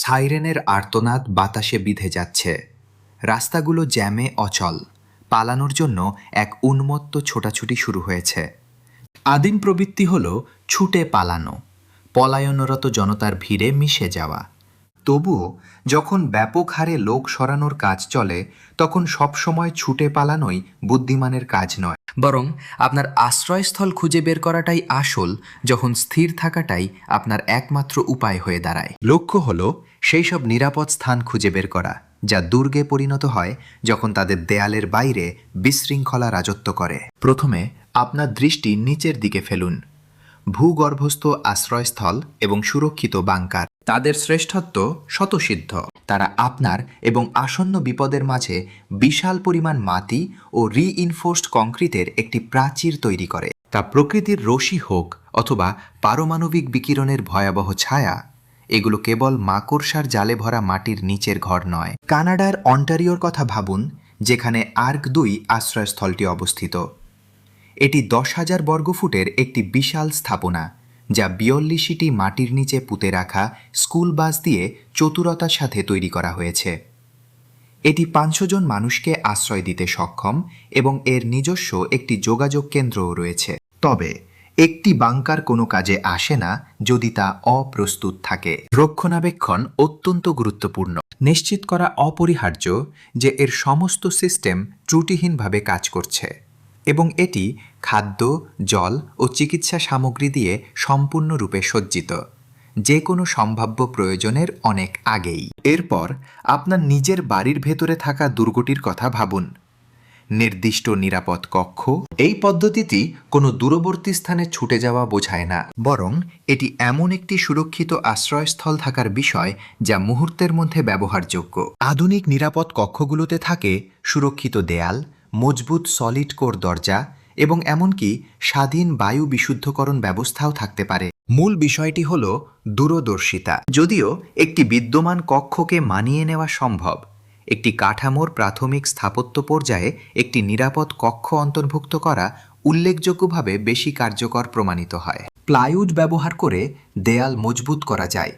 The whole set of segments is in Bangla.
সাইরেনের আর্তনাদ বাতাসে বিঁধে যাচ্ছে। রাস্তাগুলো জ্যামে অচল। পালানোর জন্য এক উন্মত্ত ছোটাছুটি শুরু হয়েছে। আদিম প্রবৃত্তি হল ছুটে পালানো, পলায়নরত জনতার ভিড়ে মিশে যাওয়া। তবুও যখন ব্যাপক হারে লোক সরানোর কাজ চলে, তখন সবসময় ছুটে পালানোই বুদ্ধিমানের কাজ নয়, বরং আপনার আশ্রয়স্থল খুঁজে বের করাটাই আসল, যখন স্থির থাকাটাই আপনার একমাত্র উপায় হয়ে দাঁড়ায়। লক্ষ্য হল সেই সব নিরাপদ স্থান খুঁজে বের করা যা দুর্গে পরিণত হয় যখন তাদের দেয়ালের বাইরে বিশৃঙ্খলা রাজত্ব করে। প্রথমে আপনার দৃষ্টি নিচের দিকে ফেলুন। ভূগর্ভস্থ আশ্রয়স্থল এবং সুরক্ষিত বাংকার, তাদের শ্রেষ্ঠত্ব স্বতঃসিদ্ধ। তারা আপনার এবং আসন্ন বিপদের মাঝে বিশাল পরিমাণ মাটি ও রিইনফোর্সড কংক্রিটের একটি প্রাচীর তৈরি করে। তা প্রকৃতির রশি হোক অথবা পারমাণবিক বিকিরণের ভয়াবহ ছায়া, এগুলো কেবল মাকড়সার জালে ভরা মাটির নিচের ঘর নয়। কানাডার অন্টারিওর কথা ভাবুন, যেখানে আর্ক-2 আশ্রয়স্থলটি অবস্থিত। এটি 10,000 বর্গফুটের একটি বিশাল স্থাপনা, যা 42টি মাটির নিচে পুঁতে রাখা স্কুল বাস দিয়ে চতুরতার সাথে তৈরি করা হয়েছে। এটি 500 জন মানুষকে আশ্রয় দিতে সক্ষম এবং এর নিজস্ব একটি যোগাযোগ কেন্দ্রও রয়েছে। তবে একটি বাংকার কোনো কাজে আসে না যদি তা অপ্রস্তুত থাকে। রক্ষণাবেক্ষণ অত্যন্ত গুরুত্বপূর্ণ। নিশ্চিত করা অপরিহার্য যে এর সমস্ত সিস্টেম ত্রুটিহীনভাবে কাজ করছে এবং এটি খাদ্য, জল ও চিকিৎসা সামগ্রী দিয়ে সম্পূর্ণরূপে সজ্জিত, যে কোনো সম্ভাব্য প্রয়োজনের অনেক আগেই। এরপর আপনার নিজের বাড়ির ভেতরে থাকা দুর্গটির কথা ভাবুন। নির্দিষ্ট নিরাপদ কক্ষ। এই পদ্ধতিটি কোনো দূরবর্তী স্থানে ছুটে যাওয়া বোঝায় না, বরং এটি এমন একটি সুরক্ষিত আশ্রয়স্থল থাকার বিষয় যা মুহূর্তের মধ্যে ব্যবহারযোগ্য। আধুনিক নিরাপদ কক্ষগুলোতে থাকে সুরক্ষিত দেয়াল, মজবুত সলিড কোর দরজা এবং এমনকি স্বাধীন বায়ু বিশুদ্ধকরণ ব্যবস্থাও থাকতে পারে। মূল বিষয়টি হল দূরদর্শিতা। যদিও একটি বিদ্যমান কক্ষকে মানিয়ে নেওয়া সম্ভব, একটি কাঠামোর প্রাথমিক স্থাপত্য পর্যায়ে একটি নিরাপদ কক্ষ অন্তর্ভুক্ত করা উল্লেখযোগ্যভাবে বেশি কার্যকর প্রমাণিত হয়। প্লাইউড ব্যবহার করে দেয়াল মজবুত করা যায়,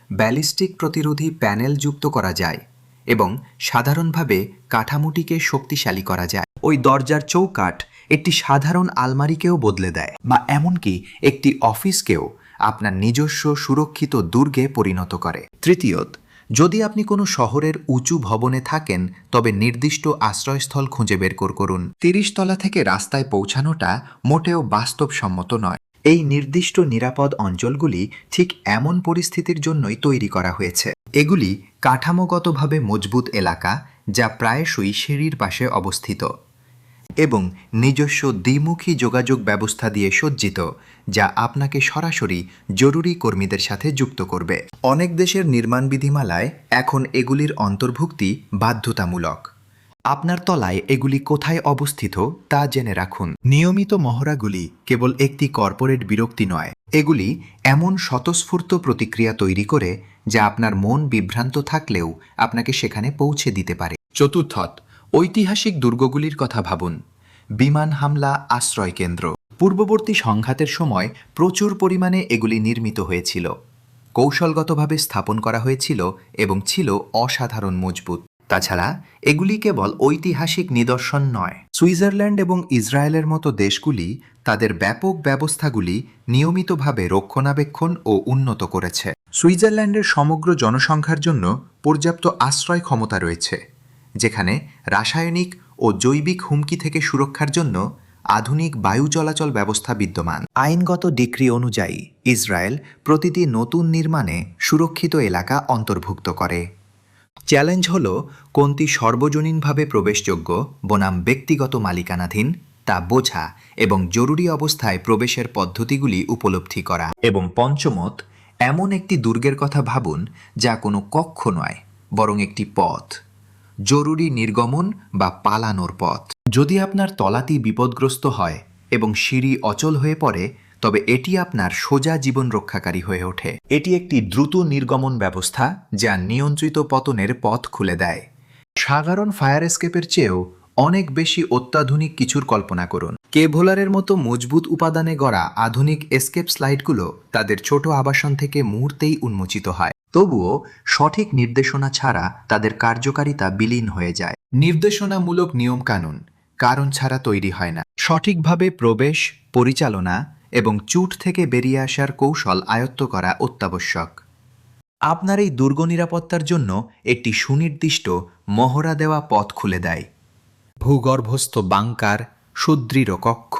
ব্যালিস্টিক প্রতিরোধী প্যানেল যুক্ত করা যায় এবং সাধারণভাবে কাঠামোটিকে শক্তিশালী করা যায়। ওই দরজার চৌকাঠ একটি সাধারণ আলমারিকেও বদলে দেয়, বা এমনকি একটি অফিসকেও আপনার নিজস্ব সুরক্ষিত দুর্গে পরিণত করে। তৃতীয়ত, যদি আপনি কোনো শহরের উঁচু ভবনে থাকেন, তবে নির্দিষ্ট আশ্রয়স্থল খুঁজে বের করুন। 30 তলা থেকে রাস্তায় পৌঁছানোটা মোটেও বাস্তবসম্মত নয়। এই নির্দিষ্ট নিরাপদ অঞ্চলগুলি ঠিক এমন পরিস্থিতির জন্যই তৈরি করা হয়েছে। এগুলি কাঠামোগতভাবে মজবুত এলাকা যা প্রায়শই সিঁড়ির পাশে অবস্থিত এবং নিজস্ব দ্বিমুখী যোগাযোগ ব্যবস্থা দিয়ে সজ্জিত, যা আপনাকে সরাসরি জরুরি কর্মীদের সাথে যুক্ত করবে। অনেক দেশের নির্মাণ বিধিমালায় এখন এগুলির অন্তর্ভুক্তি বাধ্যতামূলক। আপনার তলায় এগুলি কোথায় অবস্থিত তা জেনে রাখুন। নিয়মিত মহড়াগুলি কেবল একটি কর্পোরেট বিরক্তি নয়, এগুলি এমন স্বতঃস্ফূর্ত প্রতিক্রিয়া তৈরি করে যা আপনার মন বিভ্রান্ত থাকলেও আপনাকে সেখানে পৌঁছে দিতে পারে। চতুর্থত, ঐতিহাসিক দুর্গগুলির কথা ভাবুন। বিমান হামলা আশ্রয় কেন্দ্র। পূর্ববর্তী সংঘাতের সময় প্রচুর পরিমাণে এগুলি নির্মিত হয়েছিল, কৌশলগতভাবে স্থাপন করা হয়েছিল এবং ছিল অসাধারণ মজবুত। তাছাড়া এগুলি কেবল ঐতিহাসিক নিদর্শন নয়। সুইজারল্যান্ড এবং ইসরায়েলের মতো দেশগুলি তাদের ব্যাপক ব্যবস্থাগুলি নিয়মিতভাবে রক্ষণাবেক্ষণ ও উন্নত করেছে। সুইজারল্যান্ডের সমগ্র জনসংখ্যার জন্য পর্যাপ্ত আশ্রয় ক্ষমতা রয়েছে, যেখানে রাসায়নিক ও জৈবিক হুমকি থেকে সুরক্ষার জন্য আধুনিক বায়ু চলাচল ব্যবস্থা বিদ্যমান। আইনগত ডিক্রি অনুযায়ী ইসরায়েল প্রতিটি নতুন নির্মাণে সুরক্ষিত এলাকা অন্তর্ভুক্ত করে। চ্যালেঞ্জ হল কোনটি সর্বজনীনভাবে প্রবেশযোগ্য বনাম ব্যক্তিগত মালিকানাধীন তা বোঝা এবং জরুরি অবস্থায় প্রবেশের পদ্ধতিগুলি উপলব্ধি করা। এবং পঞ্চমত, এমন একটি দুর্গের কথা ভাবুন যা কোনো কক্ষ নয়, বরং একটি পথ, জরুরি নির্গমন বা পালানোর পথ। যদি আপনার তলাটি বিপদগ্রস্ত হয় এবং সিঁড়ি অচল হয়ে পড়ে, তবে এটি আপনার সোজা জীবন রক্ষাকারী হয়ে ওঠে। এটি একটি দ্রুত নির্গমন ব্যবস্থা যা নিয়ন্ত্রিত পতনের পথ খুলে দেয়। সাধারণ ফায়ার এস্কেপের চেয়েও অনেক বেশি অত্যাধুনিক কিছুর কল্পনা করুন। কেভলারের মতো মজবুত উপাদানে গড়া আধুনিক এস্কেপ স্লাইডগুলো তাদের ছোট আবাসন থেকে মুহূর্তেই উন্মোচিত হয়। তবুও সঠিক নির্দেশনা ছাড়া তাদের কার্যকারিতা বিলীন হয়ে যায়। নির্দেশনামূলক নিয়মকানুন কারণ ছাড়া তৈরি হয় না। সঠিকভাবে প্রবেশ, পরিচালনা এবং চুট থেকে বেরিয়ে আসার কৌশল আয়ত্ত করা অত্যাবশ্যক। আপনার এই দুর্গ নিরাপত্তার জন্য একটি সুনির্দিষ্ট মহড়া দেওয়া পথ খুলে দেয়। ভূগর্ভস্থ বাংকার, সুদৃঢ় কক্ষ,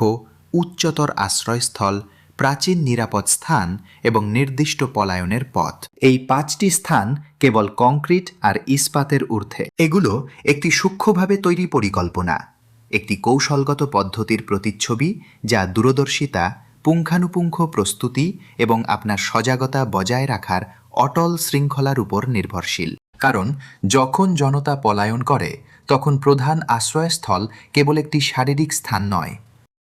উচ্চতর আশ্রয়স্থল, প্রাচীন নিরাপদ স্থান এবং নির্দিষ্ট পলায়নের পথ। এই 5টি স্থান কেবল কংক্রিট আর ইস্পাতের ঊর্ধ্বে। এগুলো একটি সূক্ষ্মভাবে তৈরি পরিকল্পনা, একটি কৌশলগত পদ্ধতির প্রতিচ্ছবি যা দূরদর্শিতা, পুঙ্খানুপুঙ্খ প্রস্তুতি এবং আপনার সজাগতা বজায় রাখার অটল শৃঙ্খলার উপর নির্ভরশীল। কারণ যখন জনতা পলায়ন করে তখন প্রধান আশ্রয়স্থল কেবল একটি শারীরিক স্থান নয়,